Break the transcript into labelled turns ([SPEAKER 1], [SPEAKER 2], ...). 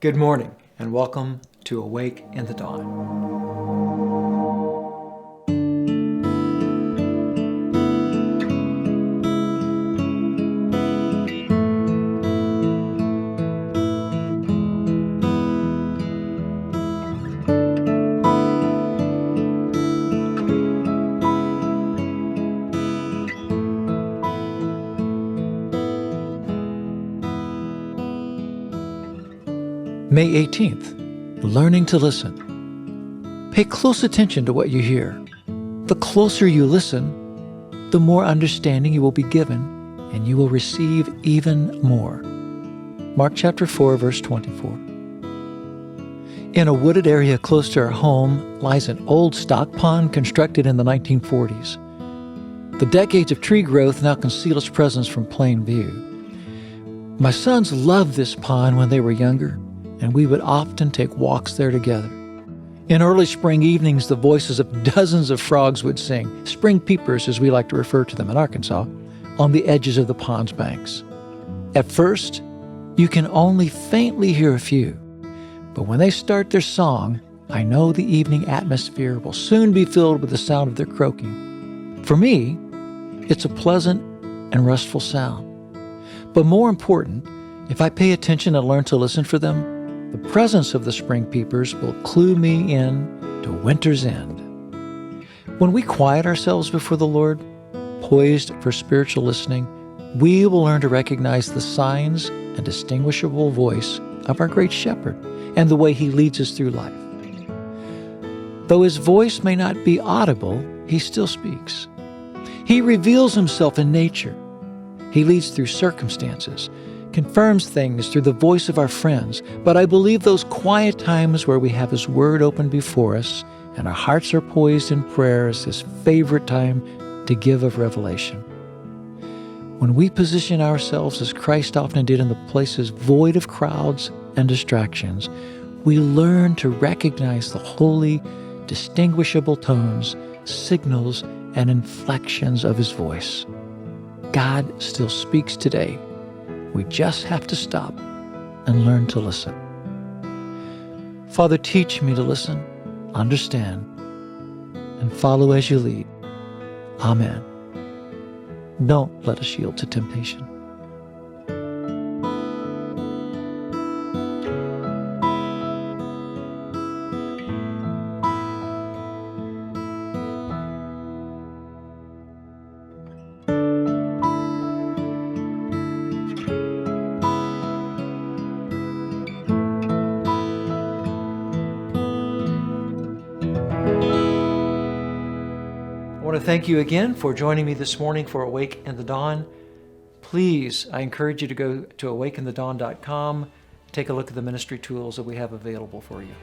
[SPEAKER 1] Good morning, and welcome to Awake in the Dawn. May 18th, Learning to Listen. Pay close attention to what you hear. The closer you listen, the more understanding you will be given, and you will receive even more. Mark chapter 4, verse 24. In a wooded area close to our home lies an old stock pond constructed in the 1940s. The decades of tree growth now conceal its presence from plain view. My sons loved this pond when they were younger, and we would often take walks there together. In early spring evenings, the voices of dozens of frogs would sing, spring peepers as we like to refer to them in Arkansas, on the edges of the pond's banks. At first, you can only faintly hear a few, but when they start their song, I know the evening atmosphere will soon be filled with the sound of their croaking. For me, it's a pleasant and restful sound. But more important, if I pay attention and learn to listen for them, the presence of the spring peepers will clue me in to winter's end. When we quiet ourselves before the Lord, poised for spiritual listening, we will learn to recognize the signs and distinguishable voice of our great shepherd and the way he leads us through life. Though his voice may not be audible, he still speaks. He reveals himself in nature. He leads through circumstances, confirms things through the voice of our friends, but I believe those quiet times where we have his word open before us and our hearts are poised in prayer is his favorite time to give of revelation. When we position ourselves as Christ often did in the places void of crowds and distractions, we learn to recognize the holy, distinguishable tones, signals, and inflections of his voice. God still speaks today. We just have to stop and learn to listen. Father, teach me to listen, understand, and follow as you lead. Amen. Don't let us yield to temptation. I want to thank you again for joining me this morning for Awake in the Dawn. Please, I encourage you to go to awakeinthedawn.com, take a look at the ministry tools that we have available for you.